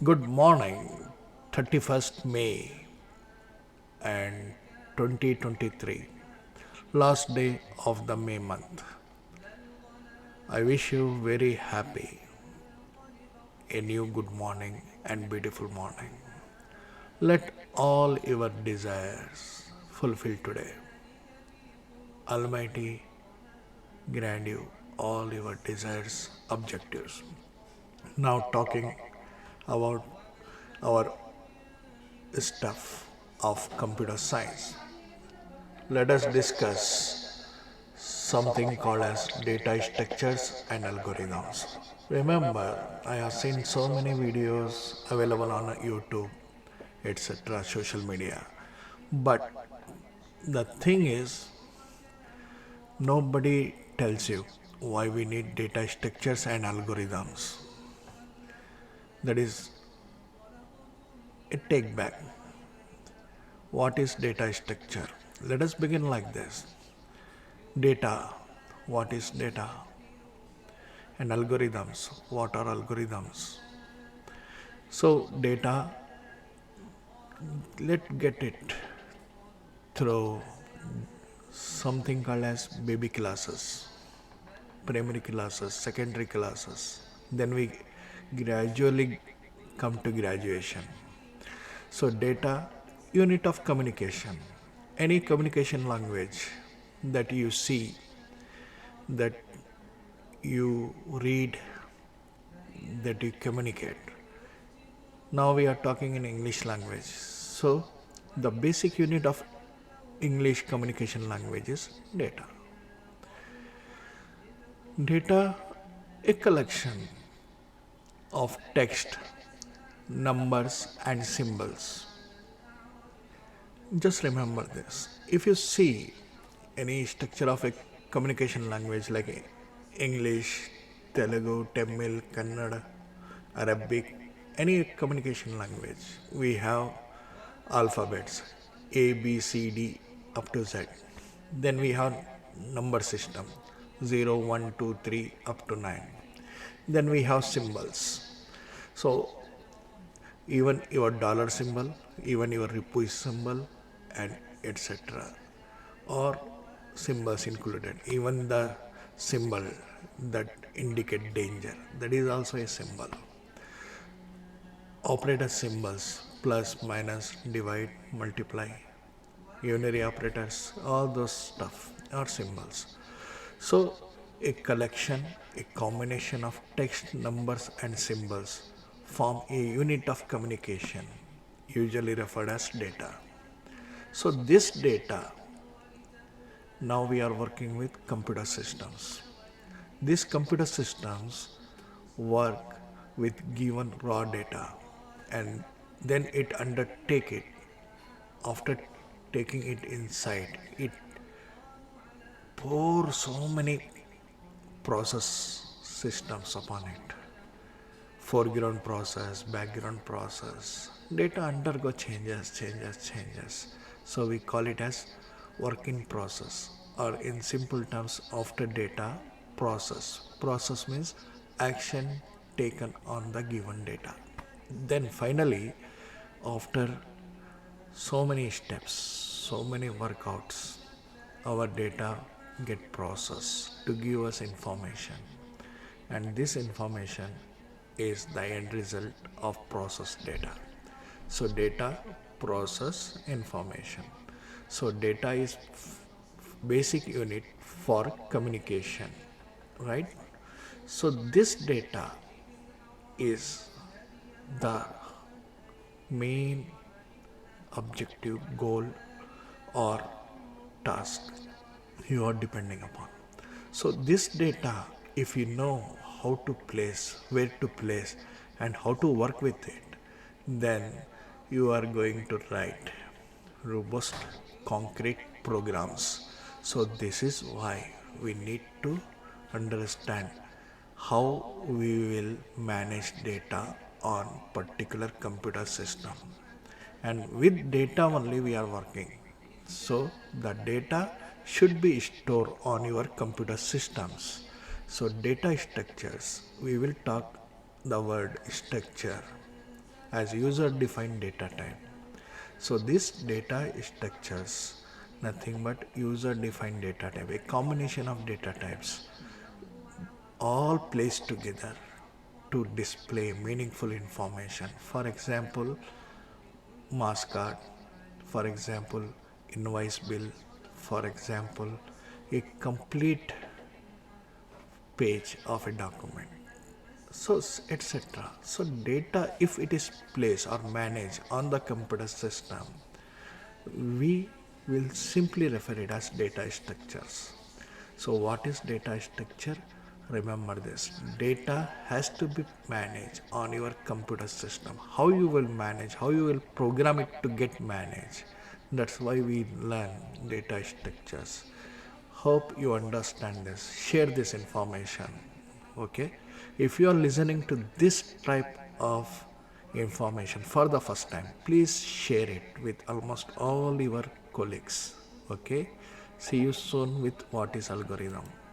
Good morning, 31st May and 2023, last day of the May month. I wish you very happy, a new good morning and beautiful morning. Let all your desires fulfill today. Almighty grant you all your desires, objectives. Now talking about our stuff of computer science. Let us discuss something called as data structures and algorithms. Remember, I have seen so many videos available on YouTube, etc., social media. But the thing is, nobody tells you why we need data structures and algorithms. That is a take back. What is data structure? Let us begin like this. Data. What is data? And algorithms. What are algorithms? So, data, let's get it through something called as baby classes, primary classes, secondary classes. Then we gradually come to graduation. So, data, unit of communication. Any communication language that you see, that you read, that you communicate. Now we are talking in English language. So, the basic unit of English communication language is data. Data, a collection of text, numbers, and symbols. Just remember this. If you see any structure of a communication language like English, Telugu, Tamil, Kannada, Arabic, any communication language, we have alphabets A, B, C, D up to Z. Then we have number system 0, 1, 2, 3 up to 9. Then we have symbols. So even your dollar symbol, even your rupee symbol, and etc. or symbols included. Even the symbol that indicate danger, that is also a symbol. Operator symbols plus, minus, divide, multiply, unary operators, all those stuff are symbols. So a collection, a combination of text, numbers, and symbols form a unit of communication, usually referred as data. So this data, now we are working with computer systems. These computer systems work with given raw data, and then it undertake it. After taking it inside, it pour so many process systems upon it. Foreground process, background process. Data undergo changes. So we call it as work in process, or in simple terms, after data process. Process means action taken on the given data. Then finally, after so many steps, so many workouts, our data get processed to give us information, and this information is the end result of processed data. So data, process, information. So data is basic unit for communication, right? So this data is the main objective, goal, or task you are depending upon. So this data, if you know how to place, where to place, and how to work with it, then you are going to write robust concrete programs. So this is why we need to understand how we will manage data on particular computer system, and with data only we are working. So the data should be stored on your computer systems. So data structures, we will talk the word structure. as user defined data type. So this data structures nothing but user defined data type, a combination of data types all placed together to display meaningful information. For example, mass card, for example, invoice bill, for example, a complete page of a document. So, etc. So, data, if it is placed or managed on the computer system, we will simply refer it as data structures. So what is data structure? Remember this, data has to be managed on your computer system. How you will manage, how you will program it to get managed. That's why we learn data structures. Hope you understand this. Share this information. Okay. If you are listening to this type of information for the first time, please share it with almost all your colleagues. Okay. See you soon with what is algorithm.